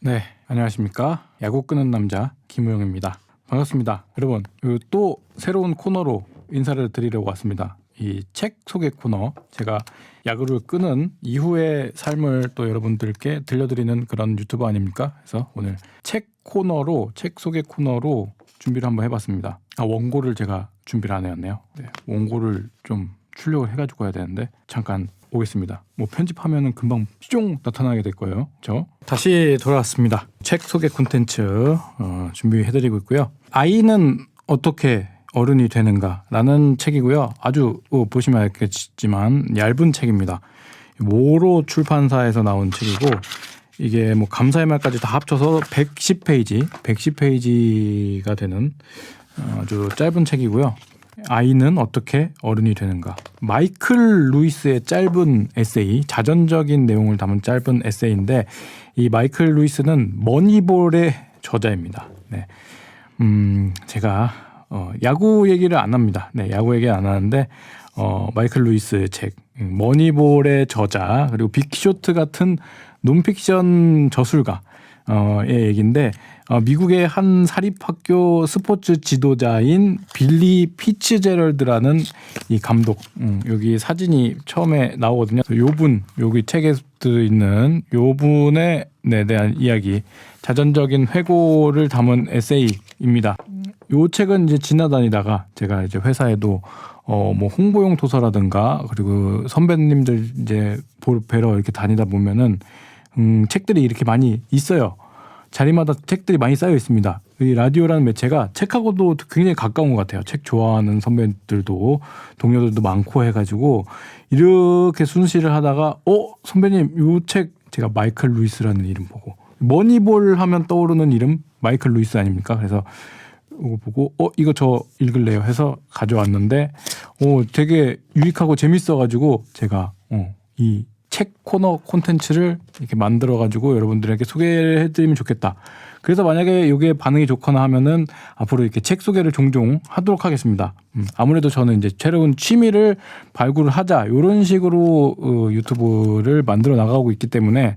네, 안녕하십니까. 야구 끄는 남자 김우영입니다. 반갑습니다. 여러분, 또 새로운 코너로 인사를 드리려고 왔습니다. 이 책 소개 코너, 제가 야구를 끄는 이후의 삶을 또 여러분들께 들려드리는 그런 유튜버 아닙니까? 그래서 오늘 책 소개 코너로 준비를 한번 해봤습니다. 원고를 제가 준비를 안 해왔네요. 네, 원고를 좀 출력을 해가지고 해야 되는데 잠깐 오겠습니다. 뭐 편집하면은 금방 뿅 나타나게 될 거예요. 저 다시 돌아왔습니다. 책 소개 콘텐츠 준비해드리고 있고요. 아이는 어떻게 어른이 되는가라는 책이고요. 아주 보시면 알겠지만 얇은 책입니다. 모로 출판사에서 나온 책이고 이게 뭐 감사의 말까지 다 합쳐서 110페이지가 되는 아주 짧은 책이고요. 아이는 어떻게 어른이 되는가. 마이클 루이스의 짧은 에세이, 자전적인 내용을 담은 짧은 에세이인데 이 마이클 루이스는 머니볼의 저자입니다. 네. 제가 야구 얘기를 안 합니다. 네, 야구 얘기 안 하는데 마이클 루이스의 책 머니볼의 저자 그리고 빅쇼트 같은 논픽션 저술가 의 얘기인데 미국의 한 사립학교 스포츠 지도자인 빌리 피츠제럴드라는 이 감독 여기 사진이 처음에 나오거든요. 요분 여기 책에 있는 요분에 대한 이야기 자전적인 회고를 담은 에세이입니다. 요 책은 이제 지나다니다가 제가 이제 회사에도 뭐 홍보용 도서라든가 그리고 선배님들 이제 뵈러 이렇게 다니다 보면은 책들이 이렇게 많이 있어요. 자리마다 책들이 많이 쌓여 있습니다. 이 라디오라는 매체가 책하고도 굉장히 가까운 것 같아요. 책 좋아하는 선배들도 동료들도 많고 해가지고 이렇게 순시를 하다가 선배님 이 책 제가 마이클 루이스라는 이름 보고 머니볼 하면 떠오르는 이름 마이클 루이스 아닙니까? 그래서 이거 보고 이거 저 읽을래요 해서 가져왔는데 되게 유익하고 재밌어가지고 제가 이 책 코너 콘텐츠를 이렇게 만들어가지고 여러분들에게 소개를 해드리면 좋겠다. 그래서 만약에 이게 반응이 좋거나 하면은 앞으로 이렇게 책 소개를 종종 하도록 하겠습니다. 아무래도 저는 이제 새로운 취미를 발굴을 하자 이런 식으로 유튜브를 만들어 나가고 있기 때문에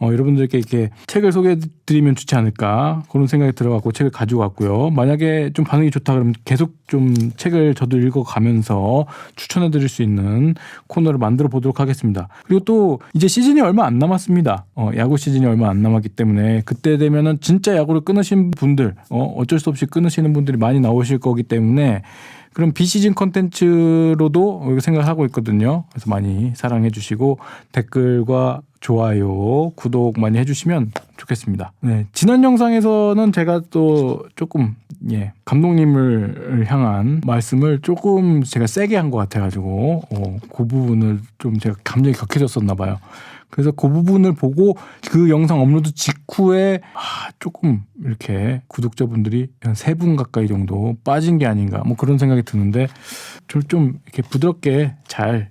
여러분들께 이렇게 책을 소개해드리면 좋지 않을까 그런 생각이 들어갖고 책을 가지고 왔고요. 만약에 좀 반응이 좋다 그러면 계속 좀 책을 저도 읽어가면서 추천해드릴 수 있는 코너를 만들어 보도록 하겠습니다. 그리고 또 이제 시즌이 얼마 안 남았습니다. 야구 시즌이 얼마 안 남았기 때문에 그때 되면은 진짜 야구를 끊으신 분들 어쩔 수 없이 끊으시는 분들이 많이 나오실 거기 때문에 그럼 비시즌 컨텐츠로도 생각을 하고 있거든요. 그래서 많이 사랑해 주시고 댓글과 좋아요, 구독 많이 해주시면 좋겠습니다. 네, 지난 영상에서는 제가 또 조금 감독님을 향한 말씀을 조금 제가 세게 한 것 같아가지고 그 부분을 좀 제가 감정이 격해졌었나 봐요. 그래서 그 부분을 보고 그 영상 업로드 직후에 조금 이렇게 구독자분들이 한 3분 가까이 정도 빠진 게 아닌가 뭐 그런 생각이 드는데 좀 이렇게 부드럽게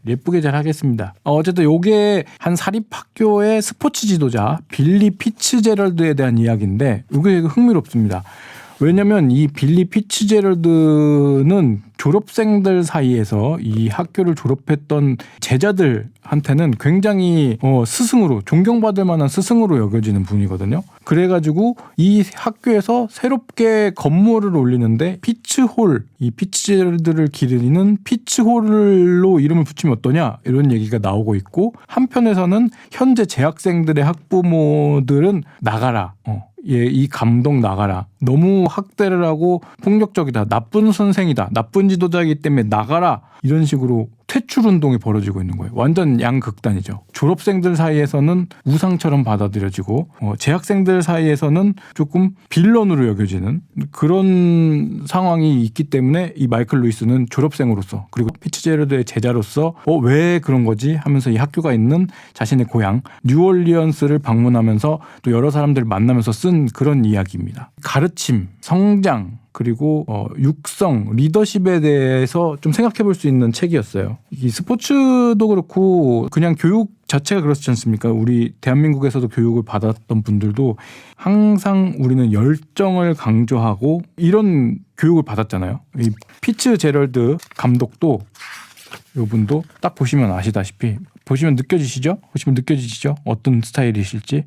예쁘게 잘 하겠습니다. 어쨌든 요게 한 사립학교의 스포츠 지도자 빌리 피츠제럴드에 대한 이야기인데 이게 흥미롭습니다. 왜냐면 이 빌리 피츠제럴드는 졸업생들 사이에서 이 학교를 졸업했던 제자들한테는 굉장히 스승으로 존경받을 만한 스승으로 여겨지는 분이거든요. 그래가지고 이 학교에서 새롭게 건물을 올리는데 피츠홀, 이 피츠제럴드를 기리는 피츠홀로 이름을 붙이면 어떠냐 이런 얘기가 나오고 있고 한편에서는 현재 재학생들의 학부모들은 나가라. 이 감독 나가라. 너무 학대를 하고 폭력적이다. 나쁜 선생이다. 나쁜 지도자이기 때문에 나가라. 이런 식으로 퇴출 운동이 벌어지고 있는 거예요. 완전 양극단이죠. 졸업생들 사이에서는 우상처럼 받아들여지고 재학생들 사이에서는 조금 빌런으로 여겨지는 그런 상황이 있기 때문에 이 마이클 루이스는 졸업생으로서 그리고 피츠제럴드의 제자로서 왜 그런 거지 하면서 이 학교가 있는 자신의 고향 뉴올리언스를 방문하면서 또 여러 사람들을 만나면서 쓴 그런 이야기입니다. 가르침, 성장 그리고 육성, 리더십에 대해서 좀 생각해 볼 수 있는 책이었어요. 이 스포츠도 그렇고 그냥 교육 자체가 그렇지 않습니까? 우리 대한민국에서도 교육을 받았던 분들도 항상 우리는 열정을 강조하고 이런 교육을 받았잖아요. 이 피츠제럴드 감독도 이분도 딱 보시면 아시다시피 보시면 느껴지시죠? 어떤 스타일이실지.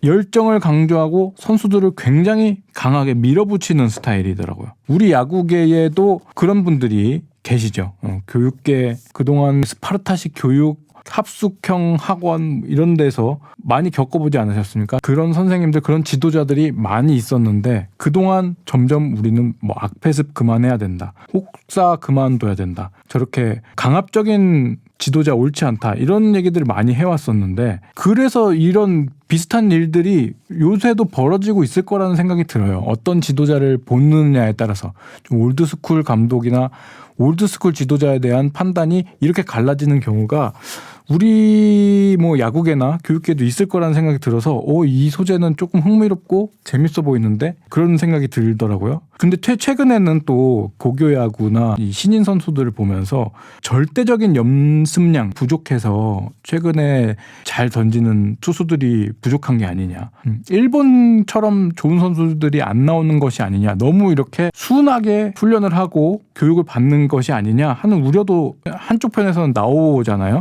열정을 강조하고 선수들을 굉장히 강하게 밀어붙이는 스타일이더라고요. 우리 야구계에도 그런 분들이 계시죠. 교육계 그동안 스파르타식 교육 합숙형 학원 이런 데서 많이 겪어보지 않으셨습니까? 그런 선생님들, 그런 지도자들이 많이 있었는데 그동안 점점 우리는 뭐 악패습 그만해야 된다. 혹사 그만둬야 된다. 저렇게 강압적인 지도자 옳지 않다. 이런 얘기들을 많이 해왔었는데 그래서 이런 비슷한 일들이 요새도 벌어지고 있을 거라는 생각이 들어요. 어떤 지도자를 보느냐에 따라서 좀 올드스쿨 감독이나 올드스쿨 지도자에 대한 판단이 이렇게 갈라지는 경우가 우리 뭐 야구계나 교육계도 있을 거라는 생각이 들어서 이 소재는 조금 흥미롭고 재밌어 보이는데 그런 생각이 들더라고요. 근데 최근에는 또 고교 야구나 이 신인 선수들을 보면서 절대적인 연습량 부족해서 최근에 잘 던지는 투수들이 부족한 게 아니냐. 일본처럼 좋은 선수들이 안 나오는 것이 아니냐. 너무 이렇게 순하게 훈련을 하고 교육을 받는 것이 아니냐 하는 우려도 한쪽 편에서는 나오잖아요.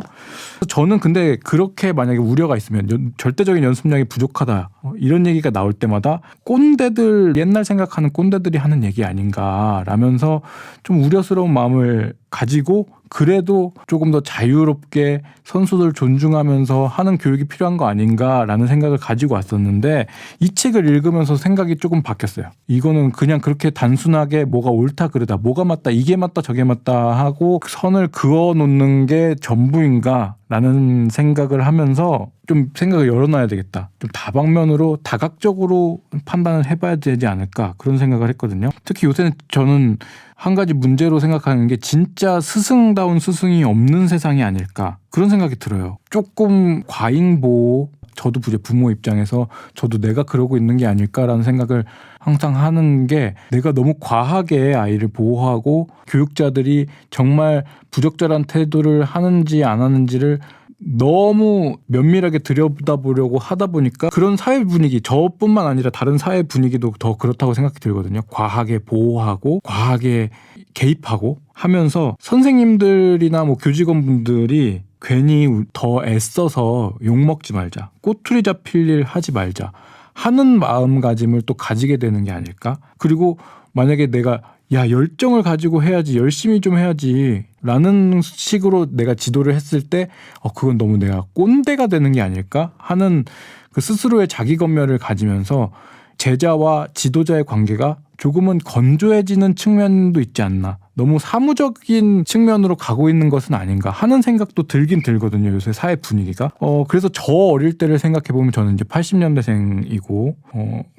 저는 근데 그렇게 만약에 우려가 있으면 절대적인 연습량이 부족하다 이런 얘기가 나올 때마다 꼰대들, 옛날 생각하는 꼰대들이 하는 얘기 아닌가라면서 좀 우려스러운 마음을 가지고 그래도 조금 더 자유롭게 선수들 존중하면서 하는 교육이 필요한 거 아닌가라는 생각을 가지고 왔었는데 이 책을 읽으면서 생각이 조금 바뀌었어요. 이거는 그냥 그렇게 단순하게 뭐가 옳다 그르다, 뭐가 맞다, 이게 맞다, 저게 맞다 하고 선을 그어 놓는 게 전부인가 라는 생각을 하면서 좀 생각을 열어놔야 되겠다. 좀 다방면으로 다각적으로 판단을 해봐야 되지 않을까 그런 생각을 했거든요. 특히 요새는 저는 한 가지 문제로 생각하는 게 진짜 스승다운 스승이 없는 세상이 아닐까 그런 생각이 들어요. 조금 과잉보호, 저도 부모 입장에서 저도 내가 그러고 있는 게 아닐까라는 생각을 항상 하는 게 내가 너무 과하게 아이를 보호하고 교육자들이 정말 부적절한 태도를 하는지 안 하는지를 너무 면밀하게 들여다보려고 하다 보니까 그런 사회 분위기, 저뿐만 아니라 다른 사회 분위기도 더 그렇다고 생각이 들거든요. 과하게 보호하고 과하게 개입하고 하면서 선생님들이나 뭐 교직원분들이 괜히 더 애써서 욕먹지 말자, 꼬투리 잡힐 일 하지 말자 하는 마음가짐을 또 가지게 되는 게 아닐까? 그리고 만약에 내가 열정을 가지고 해야지, 열심히 좀 해야지 라는 식으로 내가 지도를 했을 때 그건 너무 내가 꼰대가 되는 게 아닐까 하는 그 스스로의 자기검열을 가지면서 제자와 지도자의 관계가 조금은 건조해지는 측면도 있지 않나, 너무 사무적인 측면으로 가고 있는 것은 아닌가 하는 생각도 들긴 들거든요. 요새 사회 분위기가. 그래서 저 어릴 때를 생각해보면 저는 이제 80년대생이고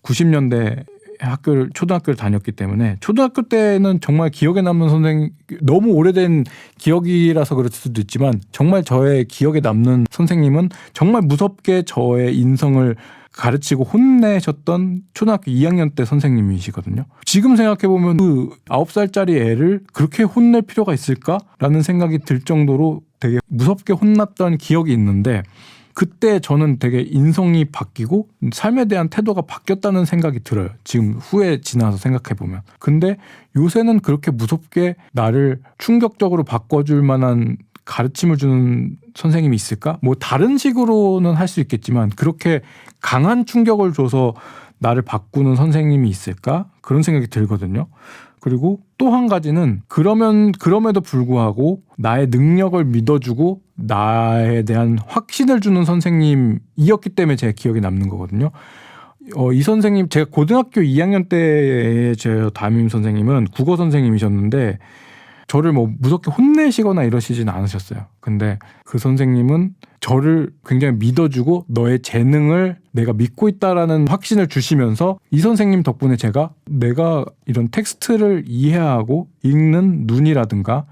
90년대 초등학교를 다녔기 때문에 초등학교 때는 정말 기억에 남는 선생님, 너무 오래된 기억이라서 그럴 수도 있지만 정말 저의 기억에 남는 선생님은 정말 무섭게 저의 인성을 가르치고 혼내셨던 초등학교 2학년 때 선생님이시거든요. 지금 생각해보면 그 9살짜리 애를 그렇게 혼낼 필요가 있을까라는 생각이 들 정도로 되게 무섭게 혼났던 기억이 있는데 그때 저는 되게 인성이 바뀌고 삶에 대한 태도가 바뀌었다는 생각이 들어요. 지금 후에 지나서 생각해보면. 근데 요새는 그렇게 무섭게 나를 충격적으로 바꿔줄 만한 가르침을 주는 선생님이 있을까? 뭐 다른 식으로는 할 수 있겠지만 그렇게 강한 충격을 줘서 나를 바꾸는 선생님이 있을까? 그런 생각이 들거든요. 그리고 또 한 가지는 그럼에도 불구하고 나의 능력을 믿어주고 나에 대한 확신을 주는 선생님이었기 때문에 제 기억에 남는 거거든요. 이 선생님, 제가 고등학교 2학년 때의 제 담임 선생님은 국어 선생님이셨는데 저를 뭐 무섭게 혼내시거나 이러시진 않으셨어요. 근데 그 선생님은 저를 굉장히 믿어주고 너의 재능을 내가 믿고 있다라는 확신을 주시면서 이 선생님 덕분에 내가 이런 텍스트를 이해하고 읽는 눈이라든가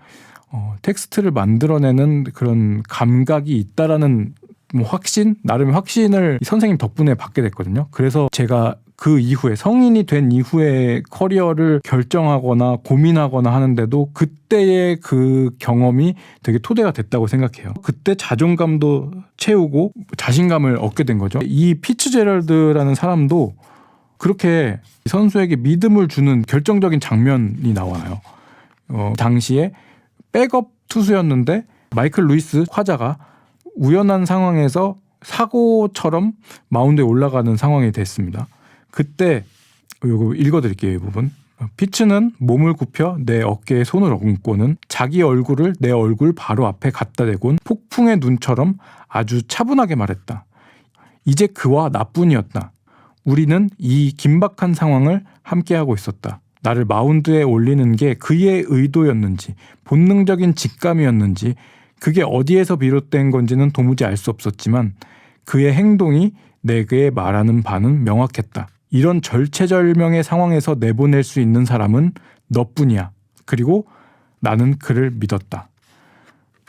텍스트를 만들어내는 그런 감각이 있다라는 나름의 확신을 이 선생님 덕분에 받게 됐거든요. 그래서 제가 그 이후에 성인이 된 이후에 커리어를 결정하거나 고민하거나 하는데도 그때의 그 경험이 되게 토대가 됐다고 생각해요. 그때 자존감도 채우고 자신감을 얻게 된 거죠. 이 피츠제럴드라는 사람도 그렇게 선수에게 믿음을 주는 결정적인 장면이 나와요. 당시에 백업 투수였는데 마이클 루이스 화자가 우연한 상황에서 사고처럼 마운드에 올라가는 상황이 됐습니다. 그때 이거 읽어드릴게요. 이 부분. 피츠는 몸을 굽혀 내 어깨에 손을 얹고는 자기 얼굴을 내 얼굴 바로 앞에 갖다 대곤 폭풍의 눈처럼 아주 차분하게 말했다. 이제 그와 나뿐이었다. 우리는 이 긴박한 상황을 함께하고 있었다. 나를 마운드에 올리는 게 그의 의도였는지 본능적인 직감이었는지 그게 어디에서 비롯된 건지는 도무지 알 수 없었지만 그의 행동이 내게 말하는 바는 명확했다. 이런 절체절명의 상황에서 내보낼 수 있는 사람은 너뿐이야. 그리고 나는 그를 믿었다.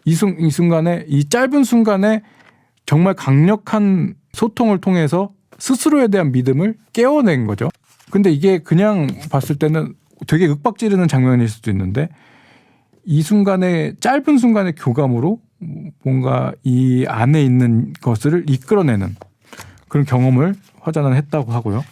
이 순간에, 이 짧은 순간에 정말 강력한 소통을 통해서 스스로에 대한 믿음을 깨워낸 거죠. 근데 이게 그냥 봤을 때는 되게 윽박지르는 장면일 수도 있는데 이 순간에 짧은 순간의 교감으로 뭔가 이 안에 있는 것을 이끌어내는 그런 경험을 화자는 했다고 하고요.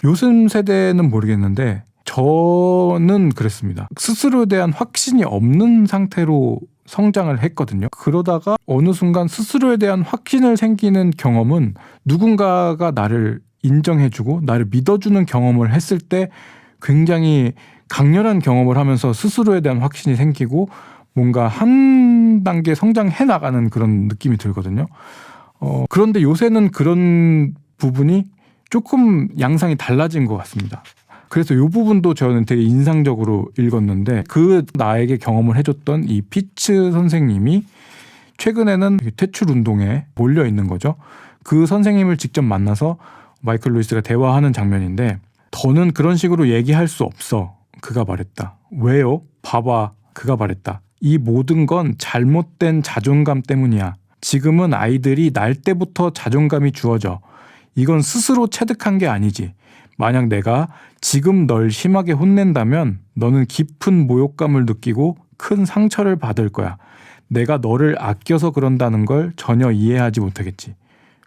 요즘 세대는 모르겠는데 저는 그랬습니다. 스스로에 대한 확신이 없는 상태로 성장을 했거든요. 그러다가 어느 순간 스스로에 대한 확신을 생기는 경험은 누군가가 나를 인정해주고 나를 믿어주는 경험을 했을 때 굉장히 강렬한 경험을 하면서 스스로에 대한 확신이 생기고 뭔가 한 단계 성장해 나가는 그런 느낌이 들거든요. 그런데 요새는 그런 부분이 조금 양상이 달라진 것 같습니다. 그래서 이 부분도 저는 되게 인상적으로 읽었는데 그 나에게 경험을 해줬던 이 피츠 선생님이 최근에는 퇴출 운동에 몰려 있는 거죠. 그 선생님을 직접 만나서 마이클 루이스가 대화하는 장면인데 더는 그런 식으로 얘기할 수 없어. 그가 말했다. 왜요? 봐봐. 그가 말했다. 이 모든 건 잘못된 자존감 때문이야. 지금은 아이들이 날 때부터 자존감이 주어져. 이건 스스로 체득한 게 아니지. 만약 내가 지금 널 심하게 혼낸다면 너는 깊은 모욕감을 느끼고 큰 상처를 받을 거야. 내가 너를 아껴서 그런다는 걸 전혀 이해하지 못하겠지.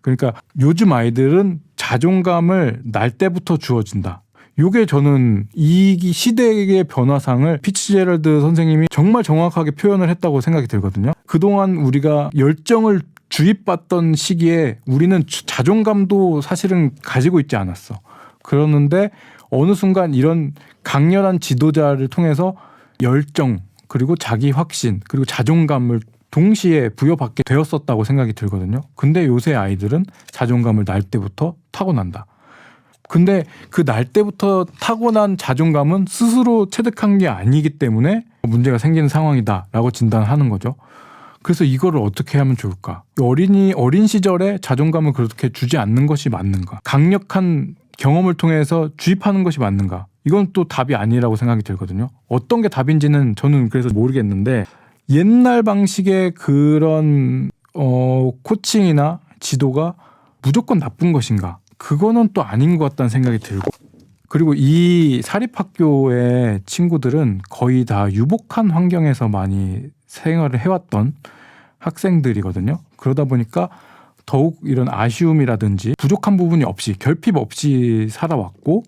그러니까 요즘 아이들은 자존감을 날 때부터 주어진다. 요게 저는 이 시대의 변화상을 피츠제럴드 선생님이 정말 정확하게 표현을 했다고 생각이 들거든요. 그동안 우리가 열정을 주입받던 시기에 우리는 자존감도 사실은 가지고 있지 않았어. 그러는데 어느 순간 이런 강렬한 지도자를 통해서 열정 그리고 자기 확신 그리고 자존감을 동시에 부여받게 되었었다고 생각이 들거든요. 근데 요새 아이들은 자존감을 날 때부터 타고난다. 근데 그 날 때부터 타고난 자존감은 스스로 체득한 게 아니기 때문에 문제가 생기는 상황이다라고 진단하는 거죠. 그래서 이거를 어떻게 하면 좋을까? 어린 시절에 자존감을 그렇게 주지 않는 것이 맞는가? 강력한 경험을 통해서 주입하는 것이 맞는가? 이건 또 답이 아니라고 생각이 들거든요. 어떤 게 답인지는 저는 그래서 모르겠는데 옛날 방식의 그런 코칭이나 지도가 무조건 나쁜 것인가? 그거는 또 아닌 것 같다는 생각이 들고 그리고 이 사립학교의 친구들은 거의 다 유복한 환경에서 많이 생활을 해왔던 학생들이거든요. 그러다 보니까 더욱 이런 아쉬움이라든지 부족한 부분이 없이 결핍 없이 살아왔고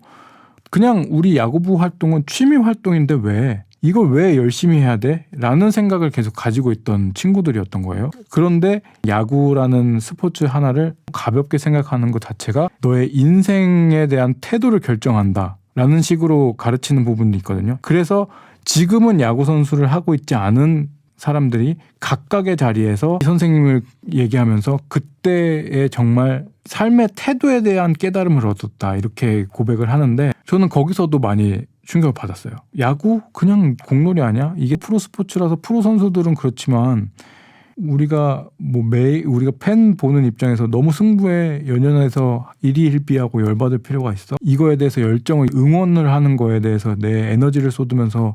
그냥 우리 야구부 활동은 취미 활동인데 왜 이걸 왜 열심히 해야 돼? 라는 생각을 계속 가지고 있던 친구들이었던 거예요. 그런데 야구라는 스포츠 하나를 가볍게 생각하는 것 자체가 너의 인생에 대한 태도를 결정한다 라는 식으로 가르치는 부분이 있거든요. 그래서 지금은 야구 선수를 하고 있지 않은 사람들이 각각의 자리에서 선생님을 얘기하면서 그때의 정말 삶의 태도에 대한 깨달음을 얻었다 이렇게 고백을 하는데 저는 거기서도 많이 충격을 받았어요. 야구? 그냥 공놀이 아니야? 이게 프로 스포츠라서 프로 선수들은 그렇지만 우리가 우리가 팬 보는 입장에서 너무 승부에 연연해서 일희일비하고 열받을 필요가 있어? 이거에 대해서 열정을 응원을 하는 거에 대해서 내 에너지를 쏟으면서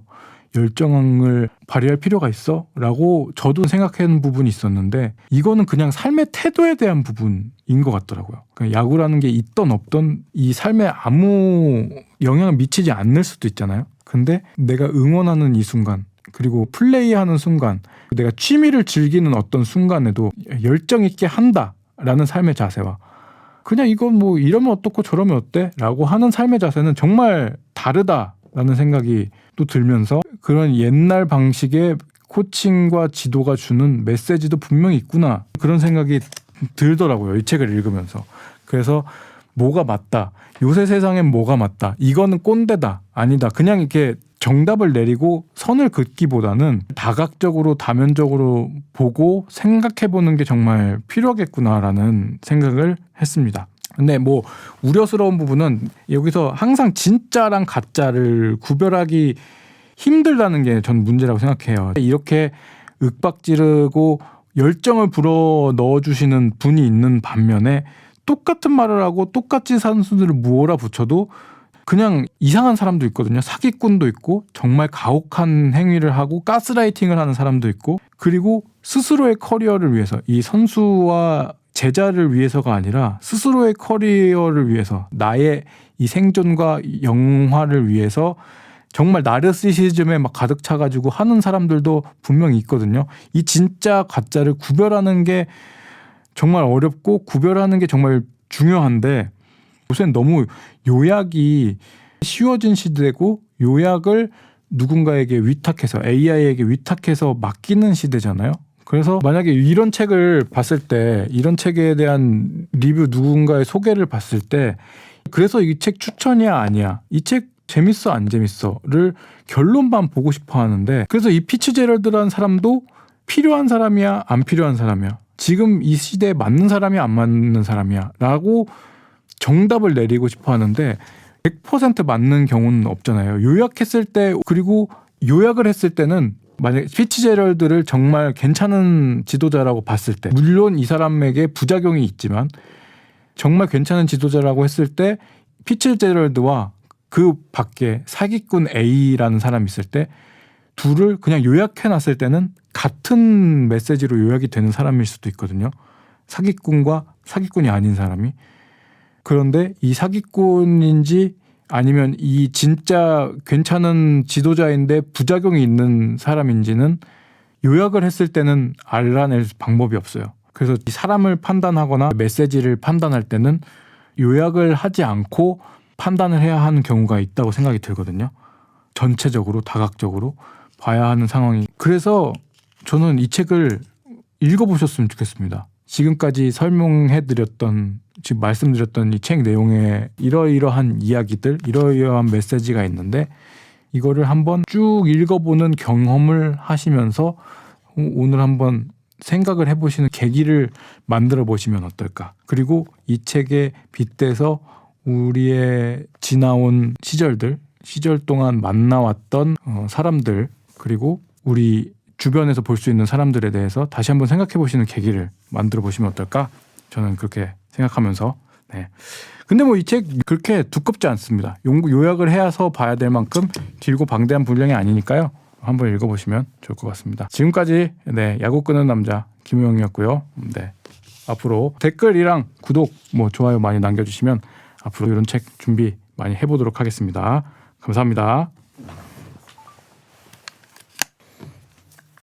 열정을 발휘할 필요가 있어? 라고 저도 생각하는 부분이 있었는데 이거는 그냥 삶의 태도에 대한 부분인 것 같더라고요. 그러니까 야구라는 게 있던 없던 이 삶에 아무 영향을 미치지 않을 수도 있잖아요. 근데 내가 응원하는 이 순간 그리고 플레이하는 순간 내가 취미를 즐기는 어떤 순간에도 열정 있게 한다라는 삶의 자세와 그냥 이건 이러면 어떻고 저러면 어때? 라고 하는 삶의 자세는 정말 다르다라는 생각이 또 들면서 그런 옛날 방식의 코칭과 지도가 주는 메시지도 분명히 있구나. 그런 생각이 들더라고요. 이 책을 읽으면서. 그래서 뭐가 맞다. 요새 세상엔 뭐가 맞다. 이거는 꼰대다. 아니다. 그냥 이렇게 정답을 내리고 선을 긋기보다는 다각적으로 다면적으로 보고 생각해보는 게 정말 필요하겠구나라는 생각을 했습니다. 근데 뭐 우려스러운 부분은 여기서 항상 진짜랑 가짜를 구별하기 힘들다는 게 전 문제라고 생각해요. 이렇게 윽박지르고 열정을 불어 넣어주시는 분이 있는 반면에 똑같은 말을 하고 똑같이 선수들을 몰아붙여도 그냥 이상한 사람도 있거든요. 사기꾼도 있고 정말 가혹한 행위를 하고 가스라이팅을 하는 사람도 있고 그리고 스스로의 커리어를 위해서 이 선수와 제자를 위해서가 아니라 스스로의 커리어를 위해서 나의 이 생존과 영화를 위해서 정말 나르시시즘에 막 가득 차가지고 하는 사람들도 분명히 있거든요. 이 진짜 가짜를 구별하는 게 정말 어렵고 구별하는 게 정말 중요한데 요새는 너무 요약이 쉬워진 시대고 요약을 누군가에게 위탁해서 AI에게 위탁해서 맡기는 시대잖아요. 그래서 만약에 이런 책을 봤을 때 이런 책에 대한 리뷰 누군가의 소개를 봤을 때 그래서 이 책 추천이야 아니야 이 책 재밌어 안 재밌어를 결론만 보고 싶어 하는데 그래서 이 피츠제럴드라는 사람도 필요한 사람이야 안 필요한 사람이야 지금 이 시대에 맞는 사람이 안 맞는 사람이야 라고 정답을 내리고 싶어 하는데 100% 맞는 경우는 없잖아요. 요약했을 때 그리고 요약을 했을 때는 만약 피츠제럴드를 정말 괜찮은 지도자라고 봤을 때 물론 이 사람에게 부작용이 있지만 정말 괜찮은 지도자라고 했을 때 피츠제럴드와 그 밖에 사기꾼 A라는 사람이 있을 때 둘을 그냥 요약해놨을 때는 같은 메시지로 요약이 되는 사람일 수도 있거든요. 사기꾼과 사기꾼이 아닌 사람이. 그런데 이 사기꾼인지 아니면 이 진짜 괜찮은 지도자인데 부작용이 있는 사람인지는 요약을 했을 때는 알아낼 방법이 없어요. 그래서 이 사람을 판단하거나 메시지를 판단할 때는 요약을 하지 않고 판단을 해야 하는 경우가 있다고 생각이 들거든요. 전체적으로 다각적으로 봐야 하는 상황이. 그래서 저는 이 책을 읽어보셨으면 좋겠습니다. 지금까지 설명해드렸던 지금 말씀드렸던 이 책 내용에 이러이러한 이야기들 이러이러한 메시지가 있는데 이거를 한번 쭉 읽어보는 경험을 하시면서 오늘 한번 생각을 해보시는 계기를 만들어 보시면 어떨까. 그리고 이 책에 빗대서 우리의 지나온 시절 동안 만나왔던 사람들 그리고 우리 주변에서 볼 수 있는 사람들에 대해서 다시 한번 생각해 보시는 계기를 만들어 보시면 어떨까? 저는 그렇게 생각하면서 네. 근데 뭐 이 책 그렇게 두껍지 않습니다. 요약을 해서 봐야 될 만큼 길고 방대한 분량이 아니니까요. 한번 읽어보시면 좋을 것 같습니다. 지금까지 네, 야구 끄는 남자 김우영이었고요. 네. 앞으로 댓글이랑 구독, 좋아요 많이 남겨주시면 앞으로 이런 책 준비 많이 해보도록 하겠습니다. 감사합니다.